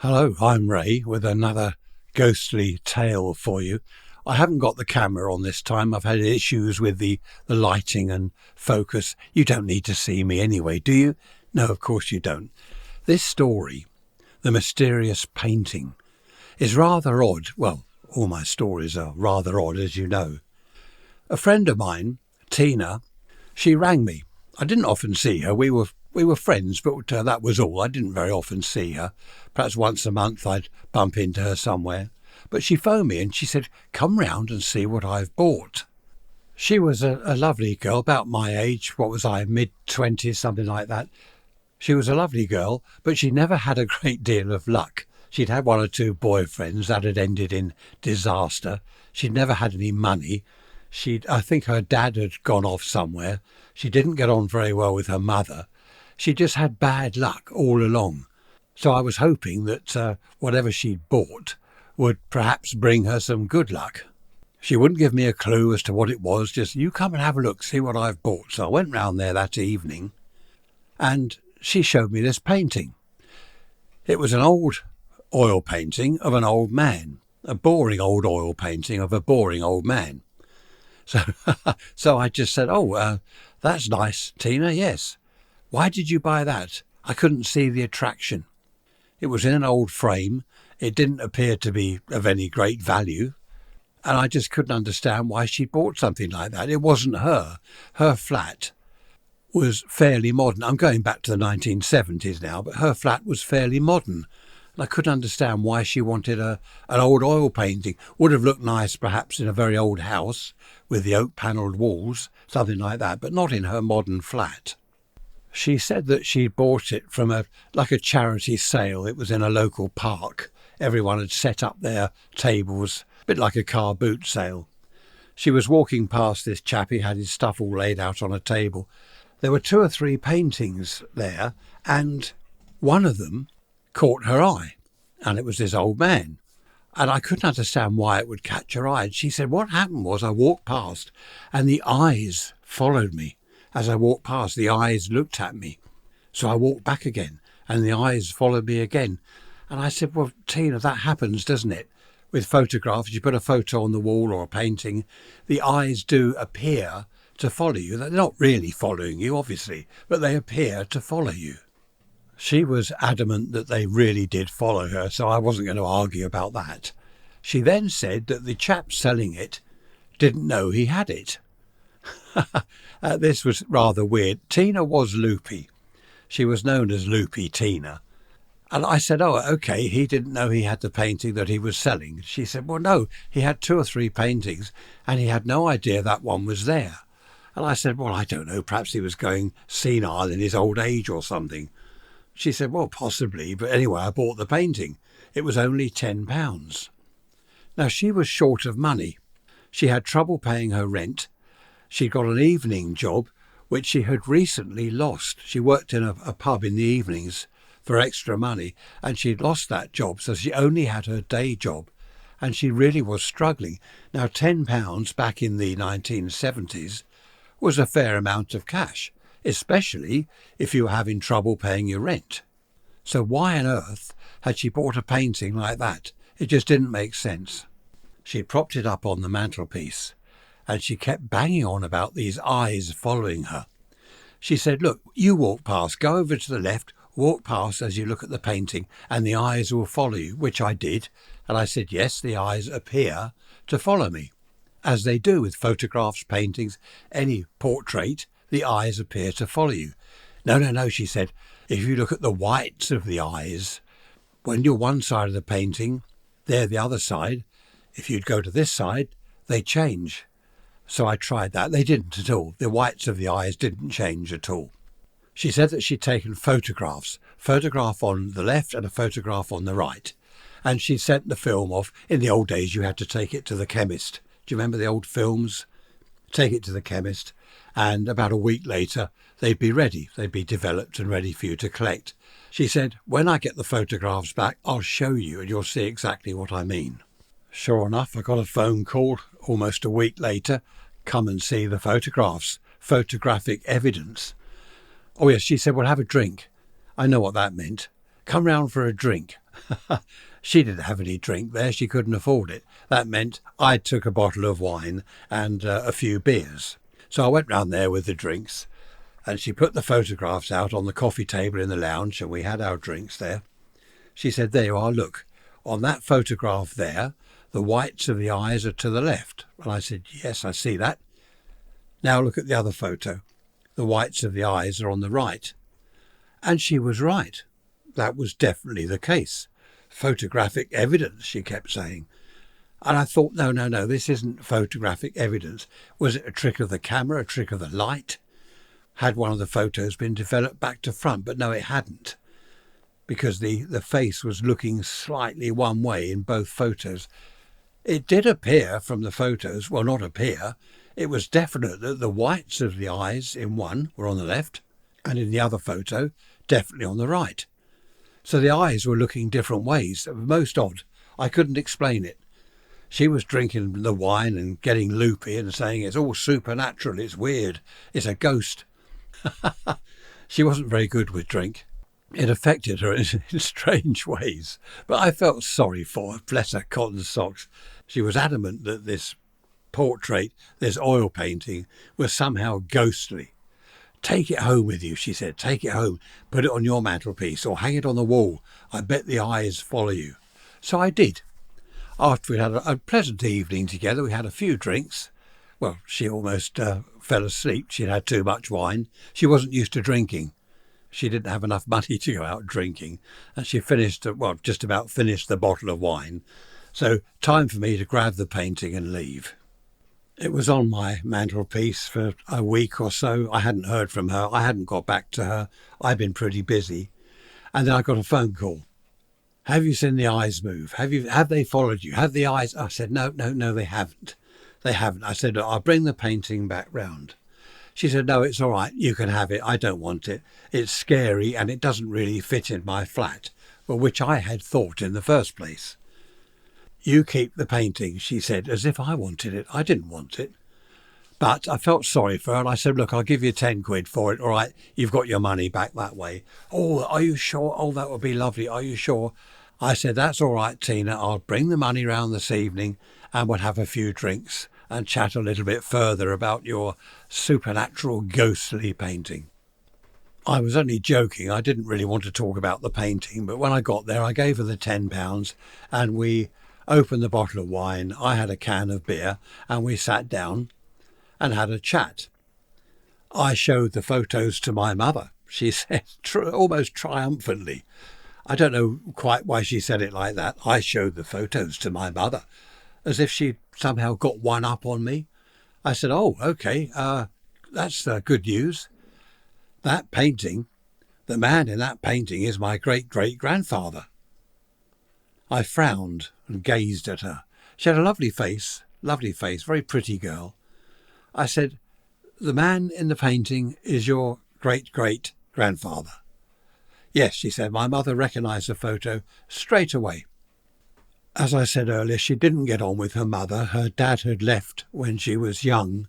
Hello, I'm Ray with another ghostly tale for you. I haven't got the camera on this time. I've had issues with the lighting and focus. You don't need to see me anyway, do you? No, of course you don't. This story, The Mysterious Painting, is rather odd. Well, all my stories are rather odd, as you know. A friend of mine, Tina, she rang me. I didn't often see her. We were friends, but that was all. I didn't very often see her. Perhaps once a month I'd bump into her somewhere. But she phoned me and she said, "Come round and see what I've bought." She was a lovely girl, about my age. What was I, mid-20s, something like that. She was a lovely girl, but she never had a great deal of luck. She'd had one or two boyfriends that had ended in disaster. She'd never had any money. I think her dad had gone off somewhere. She didn't get on very well with her mother. She just had bad luck all along. So I was hoping that whatever she'd bought would perhaps bring her some good luck. She wouldn't give me a clue as to what it was, just, "You come and have a look, see what I've bought." So I went round there that evening and she showed me this painting. It was an old oil painting of an old man, a boring old oil painting of a boring old man. So I just said, that's nice, Tina, yes. Why did you buy that? I couldn't see the attraction. It was in an old frame. It didn't appear to be of any great value. And I just couldn't understand why she bought something like that. It wasn't her. Her flat was fairly modern. I'm going back to the 1970s now, but her flat was fairly modern. And I couldn't understand why she wanted an old oil painting. Would have looked nice perhaps in a very old house with the oak panelled walls, something like that, but not in her modern flat. She said that she bought it from a charity sale. It was in a local park. Everyone had set up their tables, a bit like a car boot sale. She was walking past this chap. He had his stuff all laid out on a table. There were 2 or 3 paintings there, and one of them caught her eye, and it was this old man. And I couldn't understand why it would catch her eye. And she said what happened was I walked past and the eyes followed me. As I walked past, the eyes looked at me. So I walked back again and the eyes followed me again. And I said, "Well, Tina, that happens, doesn't it? With photographs, you put a photo on the wall or a painting, the eyes do appear to follow you. They're not really following you, obviously, but they appear to follow you." She was adamant that they really did follow her, so I wasn't going to argue about that. She then said that the chap selling it didn't know he had it. This was rather weird. Tina was loopy. She was known as Loopy Tina. And I said, "Oh, OK, he didn't know he had the painting that he was selling." She said, "Well, no, he had 2 or 3 paintings and he had no idea that one was there." And I said, "Well, I don't know, perhaps he was going senile in his old age or something." She said, "Well, possibly, but anyway, I bought the painting. It was only £10. Now, she was short of money. She had trouble paying her rent. She got an evening job, which she had recently lost. She worked in a pub in the evenings for extra money, and she'd lost that job, so she only had her day job, and she really was struggling. Now, £10 back in the 1970s was a fair amount of cash, especially if you were having trouble paying your rent. So why on earth had she bought a painting like that? It just didn't make sense. She propped it up on the mantelpiece and she kept banging on about these eyes following her. She said, "Look, you walk past, go over to the left, walk past as you look at the painting and the eyes will follow you," which I did. And I said, "Yes, the eyes appear to follow me," as they do with photographs, paintings, any portrait. The eyes appear to follow you. No, she said. If you look at the whites of the eyes, when you're one side of the painting, they're the other side. If you'd go to this side, they change. So I tried that. They didn't at all. The whites of the eyes didn't change at all. She said that she'd taken photographs, photograph on the left and a photograph on the right. And she sent the film off. In the old days, you had to take it to the chemist. Do you remember the old films? Take it to the chemist. And about a week later, they'd be ready. They'd be developed and ready for you to collect. She said, "When I get the photographs back, I'll show you and you'll see exactly what I mean." Sure enough, I got a phone call almost a week later. "Come and see the photographs. Photographic evidence." Oh yes, she said, "Well, have a drink." I know what that meant. "Come round for a drink." She didn't have any drink there. She couldn't afford it. That meant I took a bottle of wine and a few beers. So I went round there with the drinks, and she put the photographs out on the coffee table in the lounge, and we had our drinks there. She said, "There you are, look. On that photograph there, the whites of the eyes are to the left." And I said, "Yes, I see that. Now look at the other photo. The whites of the eyes are on the right." And she was right. That was definitely the case. Photographic evidence, she kept saying. And I thought, no, this isn't photographic evidence. Was it a trick of the camera, a trick of the light? Had one of the photos been developed back to front? But no, it hadn't, because the face was looking slightly one way in both photos. It did appear from the photos, well, not appear, it was definite that the whites of the eyes in one were on the left, and in the other photo, definitely on the right. So the eyes were looking different ways. It was most odd. I couldn't explain it. She was drinking the wine and getting loopy and saying it's all supernatural, it's weird, it's a ghost. She wasn't very good with drink. It affected her in strange ways. But I felt sorry for her, bless her cotton socks. She was adamant that this portrait, this oil painting, was somehow ghostly. "Take it home with you," she said. "Take it home. Put it on your mantelpiece or hang it on the wall. I bet the eyes follow you." So I did. After we had a pleasant evening together, we had a few drinks. Well, she almost fell asleep. She'd had too much wine. She wasn't used to drinking. She didn't have enough money to go out drinking. And she just about finished the bottle of wine. So time for me to grab the painting and leave. It was on my mantelpiece for a week or so. I hadn't heard from her. I hadn't got back to her. I'd been pretty busy. And then I got a phone call. "Have you seen the eyes move? Have they followed you? Have the eyes?" I said, No, they haven't. They haven't. I said, "I'll bring the painting back round." She said, "No, it's all right. You can have it. I don't want it. It's scary and it doesn't really fit in my flat," well, which I had thought in the first place. "You keep the painting," she said, as if I wanted it. I didn't want it. But I felt sorry for her, and I said, "Look, I'll give you 10 quid for it. All right, you've got your money back that way." "Oh, are you sure? Oh, that would be lovely. Are you sure?" I said, "That's all right, Tina. I'll bring the money round this evening and we'll have a few drinks and chat a little bit further about your supernatural ghostly painting." I was only joking. I didn't really want to talk about the painting, but when I got there, I gave her the £10 and we opened the bottle of wine. I had a can of beer and we sat down and had a chat. I showed the photos to my mother, she said, almost triumphantly. I don't know quite why she said it like that. I showed the photos to my mother, as if she'd somehow got one up on me. I said, "Oh, OK, that's good news. That painting, the man in that painting is my great-great-grandfather." I frowned and gazed at her. She had a lovely face, very pretty girl. I said, "The man in the painting is your great-great-grandfather?" "Yes," she said. "My mother recognised the photo straight away." As I said earlier, she didn't get on with her mother. Her dad had left when she was young,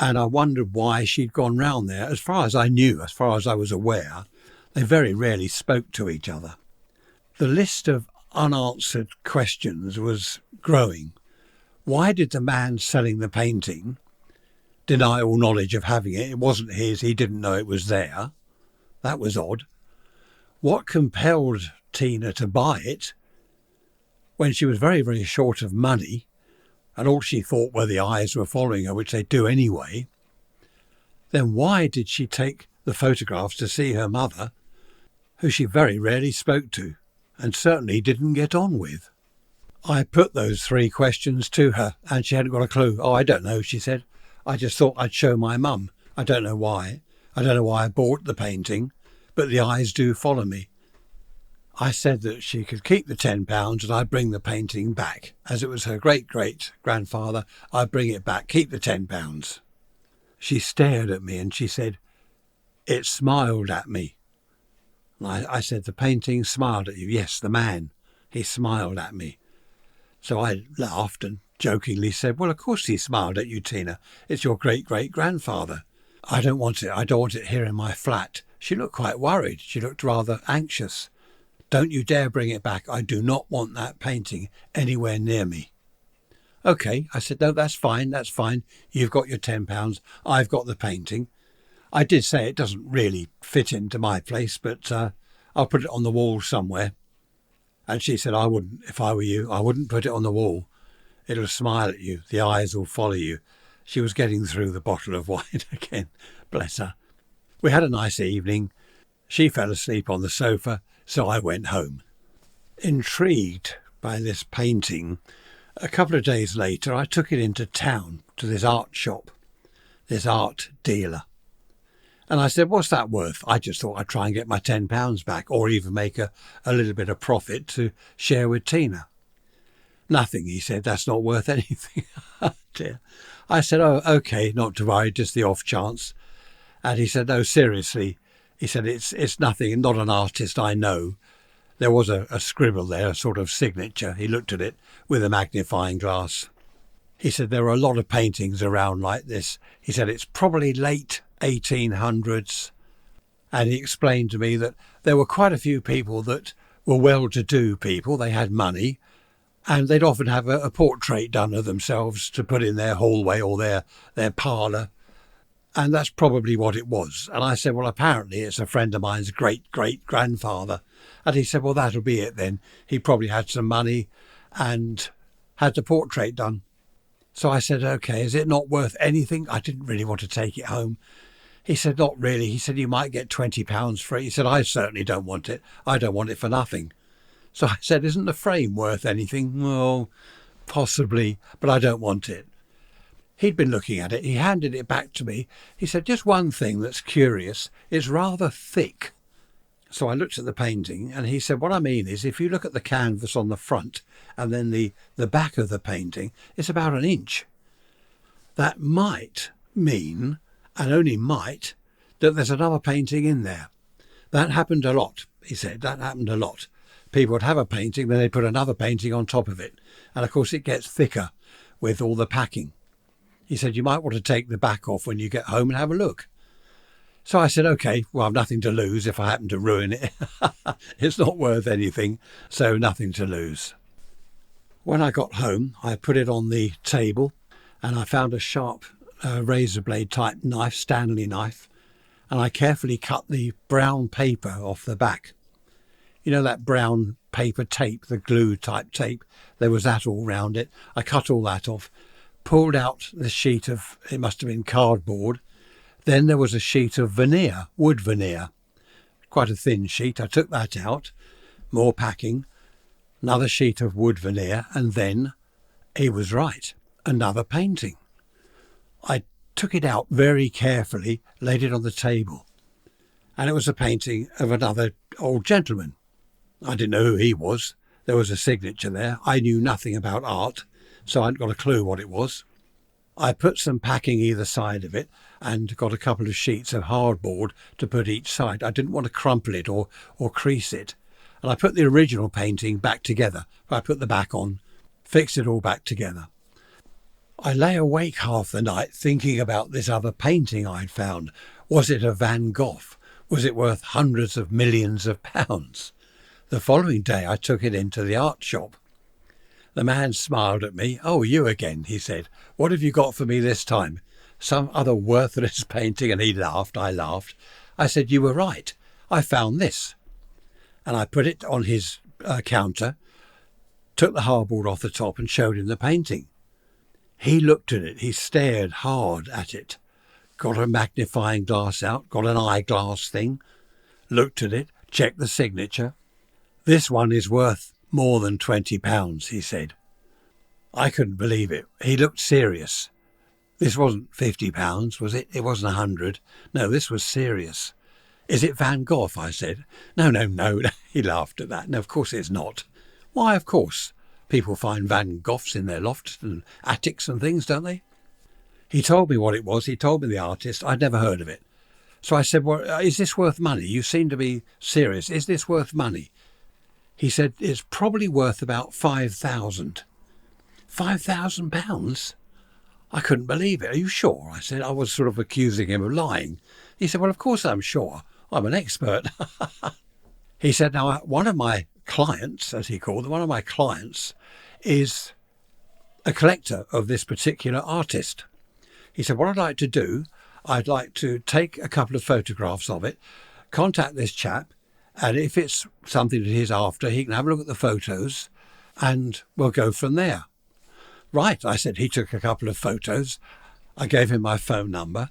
and I wondered why she'd gone round there. As far as I knew, as far as I was aware, they very rarely spoke to each other. The list of unanswered questions was growing. Why did the man selling the painting deny all knowledge of having it? It wasn't his. He didn't know it was there. That was odd. What compelled Tina to buy it when she was very, very short of money and all she thought were the eyes were following her, which they do anyway? Then why did she take the photographs to see her mother, who she very rarely spoke to and certainly didn't get on with? I put those 3 questions to her and she hadn't got a clue. "Oh, I don't know," she said. "I just thought I'd show my mum. I don't know why. I don't know why I bought the painting, but the eyes do follow me." I said that she could keep the £10 and I'd bring the painting back. As it was her great-great-grandfather, I'd bring it back. Keep the £10. She stared at me and she said, "It smiled at me." I said, "The painting smiled at you?" "Yes, the man. He smiled at me." So I laughed and jokingly said, "Well, of course he smiled at you, Tina. It's your great-great-grandfather. I don't want it. I don't want it here in my flat." She looked quite worried. She looked rather anxious. Don't you dare bring it back. I do not want that painting anywhere near me. OK, I said, no, that's fine, that's fine. You've got your £10. I've got the painting. I did say it doesn't really fit into my place, but I'll put it on the wall somewhere. And she said, I wouldn't, if I were you, I wouldn't put it on the wall. It'll smile at you. The eyes will follow you. She was getting through the bottle of wine again. Bless her. We had a nice evening. She fell asleep on the sofa, so I went home. Intrigued by this painting, a couple of days later I took it into town to this art shop, this art dealer. And I said, what's that worth? I just thought I'd try and get my £10 back, or even make a little bit of profit to share with Tina. Nothing, he said, that's not worth anything. Dear. I said, oh, OK, not to worry, just the off chance. And he said, no, seriously. He said, it's nothing, not an artist I know. There was a scribble there, a sort of signature. He looked at it with a magnifying glass. He said, there are a lot of paintings around like this. He said, it's probably late 1800s. And he explained to me that there were quite a few people that were well-to-do people. They had money, and they'd often have a portrait done of themselves to put in their hallway or their parlour. And that's probably what it was. And I said, well, apparently it's a friend of mine's great-great-grandfather. And he said, well, that'll be it then. He probably had some money and had the portrait done. So I said, OK, is it not worth anything? I didn't really want to take it home. He said, not really. He said, you might get £20 for it. He said, I certainly don't want it. I don't want it for nothing. So I said, isn't the frame worth anything? Well, possibly, but I don't want it. He'd been looking at it. He handed it back to me. He said, just one thing that's curious. It's rather thick. So I looked at the painting and he said, what I mean is if you look at the canvas on the front and then the back of the painting, it's about an inch. That might mean, and only might, that there's another painting in there. That happened a lot, he said. That happened a lot. People would have a painting, then they'd put another painting on top of it. And of course it gets thicker with all the packing. He said, you might want to take the back off when you get home and have a look. So I said, OK, well, I've nothing to lose if I happen to ruin it. It's not worth anything, so nothing to lose. When I got home, I put it on the table and I found a sharp razor blade type knife, Stanley knife, and I carefully cut the brown paper off the back. You know that brown paper tape, the glue type tape? There was that all round it. I cut all that off, pulled out the sheet of, it must have been cardboard. Then there was a sheet of veneer, wood veneer, quite a thin sheet. I took that out, more packing, another sheet of wood veneer, and then he was right, another painting. I took it out very carefully, laid it on the table, and it was a painting of another old gentleman. I didn't know who he was. There was a signature there. I knew nothing about art, so I hadn't got a clue what it was. I put some packing either side of it and got a couple of sheets of hardboard to put each side. I didn't want to crumple it or crease it. And I put the original painting back together. I put the back on, fixed it all back together. I lay awake half the night thinking about this other painting I'd found. Was it a Van Gogh? Was it worth hundreds of millions of pounds? The following day I took it into the art shop. The man smiled at me. Oh, you again, he said. What have you got for me this time? Some other worthless painting? And he laughed. I laughed. I said, you were right. I found this. And I put it on his counter, took the hardboard off the top and showed him the painting. He looked at it. He stared hard at it. Got a magnifying glass out, got an eyeglass thing, looked at it, checked the signature. This one is worth more than £20, he said. I couldn't believe it. He looked serious. This wasn't £50, was it? It wasn't 100. No, this was serious. Is it Van Gogh? I said. No. He laughed at that. No, of course it's not. Why, of course. People find Van Goghs in their lofts and attics and things, don't they? He told me what it was. He told me the artist. I'd never heard of it. So I said, well, is this worth money? You seem to be serious. Is this worth money? He said, it's probably worth about £5,000. £5,000? I couldn't believe it. Are you sure? I said. I was sort of accusing him of lying. He said, well, of course I'm sure. I'm an expert. He said, now, one of my clients, as he called them, one of my clients is a collector of this particular artist. He said, what I'd like to do, I'd like to take a couple of photographs of it, contact this chap, and if it's something that he's after, he can have a look at the photos and we'll go from there. Right, I said. He took a couple of photos. I gave him my phone number.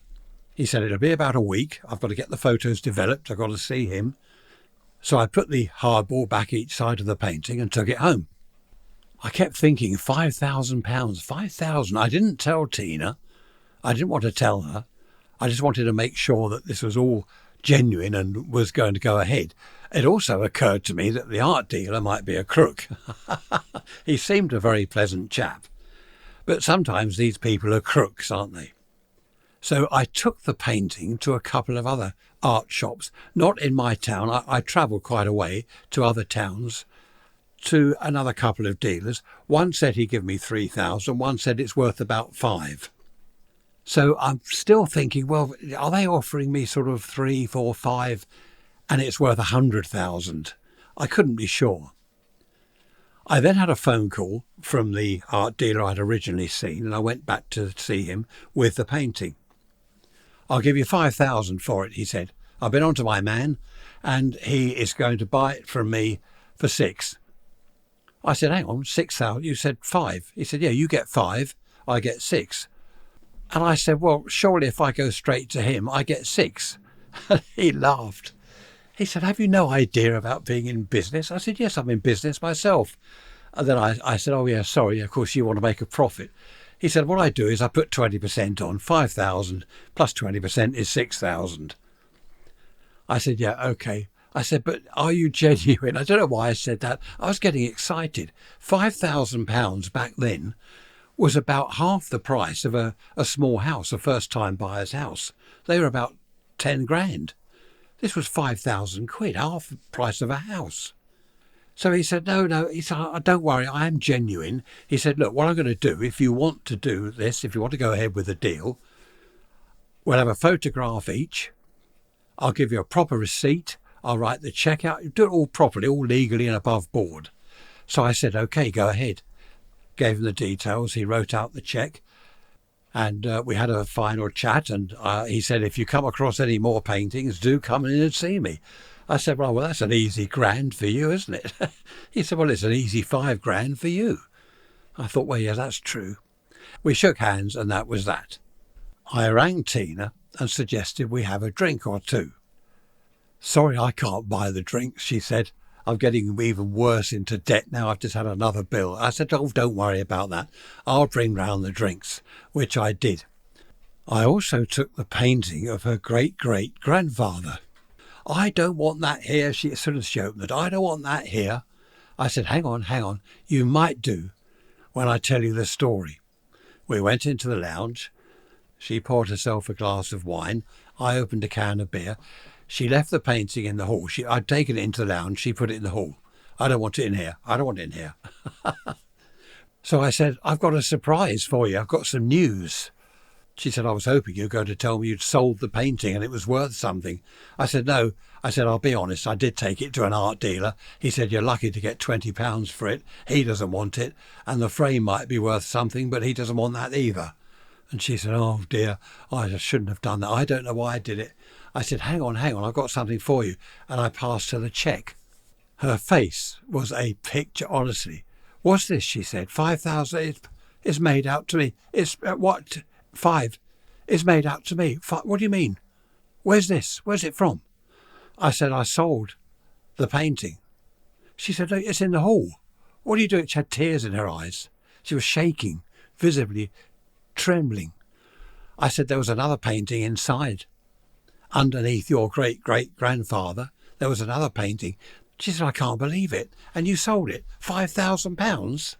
He said, it'll be about a week. I've got to get the photos developed. I've got to see him. So I put the hardball back each side of the painting and took it home. I kept thinking, £5,000, 5,000. I didn't tell Tina. I didn't want to tell her. I just wanted to make sure that this was all genuine and was going to go ahead. It also occurred to me that the art dealer might be a crook. He seemed a very pleasant chap. But sometimes these people are crooks, aren't they? So I took the painting to a couple of other art shops, not in my town. I travelled quite a way to other towns, to another couple of dealers. One said he'd give me 3,000, one said it's worth about 5. So I'm still thinking, well, are they offering me sort of 3, 4, 5, and it's worth 100,000? I couldn't be sure. I then had a phone call from the art dealer I'd originally seen, and I went back to see him with the painting. I'll give you 5,000 for it, he said. I've been on to my man, and he is going to buy it from me for 6. I said, hang on, 6,000? You said 5. He said, yeah, you get 5, I get 6. And I said, well, surely if I go straight to him, I get 6. And he laughed. He said, have you no idea about being in business? I said, yes, I'm in business myself. And then I said, oh, yeah, sorry, of course you want to make a profit. He said, what I do is I put 20% on, 5,000 plus 20% is 6,000. I said, yeah, okay. I said, but are you genuine? I don't know why I said that. I was getting excited. £5,000 back then was about half the price of a small house, a first-time buyer's house. They were about 10 grand. This was 5,000 quid, half the price of a house. So he said, no, he said, don't worry, I am genuine. He said, look, what I'm going to do, if you want to do this, if you want to go ahead with the deal, we'll have a photograph each. I'll give you a proper receipt. I'll write the cheque out. Do it all properly, all legally and above board. So I said, okay, go ahead. Gave him the details. He wrote out the cheque. And we had a final chat. And he said, if you come across any more paintings, do come in and see me. I said, well, that's an easy grand for you, isn't it? He said, well, it's an easy 5 grand for you. I thought, well, yeah, that's true. We shook hands and that was that. I rang Tina and suggested we have a drink or two. Sorry, I can't buy the drinks, she said. I'm getting even worse into debt now. I've just had another bill. I said, oh, don't worry about that. I'll bring round the drinks, which I did. I also took the painting of her great-great-grandfather. I don't want that here, as soon as she opened it. I don't want that here. I said, hang on. You might do when I tell you the story. We went into the lounge. She poured herself a glass of wine. I opened a can of beer. She left the painting in the hall. I'd taken it into the lounge. She put it in the hall. I don't want it in here. I don't want it in here. So I said, I've got a surprise for you. I've got some news. She said, I was hoping you were going to tell me you'd sold the painting and it was worth something. I said, no. I said, I'll be honest. I did take it to an art dealer. He said, you're lucky to get £20 for it. He doesn't want it. And the frame might be worth something, but he doesn't want that either. And she said, oh, dear, I just shouldn't have done that. I don't know why I did it. I said, hang on, I've got something for you. And I passed her the cheque. Her face was a picture, honestly. What's this, she said. 5,000, it's made out to me. It's, what, 5? It's made out to me. 5, what do you mean? Where's this? Where's it from? I said, I sold the painting. She said, look, it's in the hall. What are you doing? She had tears in her eyes. She was shaking, visibly trembling. I said, there was another painting inside. Underneath your great-great-grandfather, there was another painting. She said, I can't believe it. And you sold it? £5,000?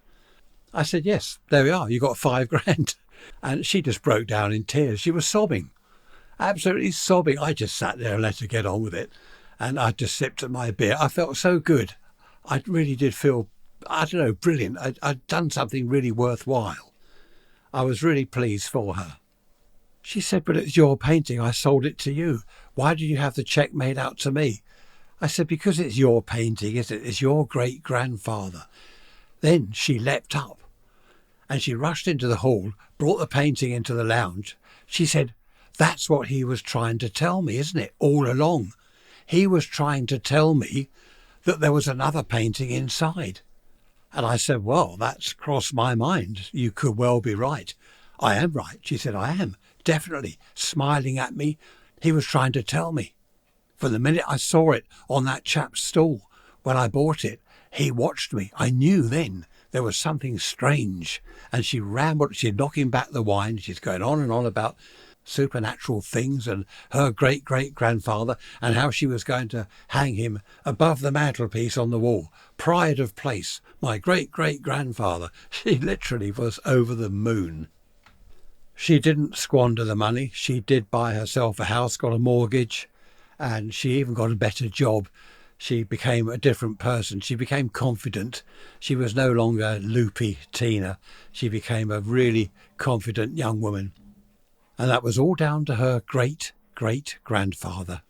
I said, yes, there we are. You got 5 grand. And she just broke down in tears. She was sobbing, absolutely sobbing. I just sat there and let her get on with it. And I just sipped at my beer. I felt so good. I really did feel, I don't know, brilliant. I'd done something really worthwhile. I was really pleased for her. She said, but it's your painting. I sold it to you. Why did you have the cheque made out to me? I said, because it's your painting, isn't it? It's your great-grandfather. Then she leapt up and she rushed into the hall, brought the painting into the lounge. She said, that's what he was trying to tell me, isn't it, all along? He was trying to tell me that there was another painting inside. And I said, well, that's crossed my mind. You could well be right. I am right. She said, I am, definitely. Smiling at me. He was trying to tell me. From the minute I saw it on that chap's stall, when I bought it, he watched me. I knew then there was something strange. And she rambled, she's knocking back the wine. She's going on and on about supernatural things and her great-great-grandfather and how she was going to hang him above the mantelpiece on the wall. Pride of place, my great-great-grandfather. She literally was over the moon. She didn't squander the money. She did buy herself a house, got a mortgage, and she even got a better job. She became a different person. She became confident. She was no longer loopy Tina. She became a really confident young woman. And that was all down to her great-great-grandfather.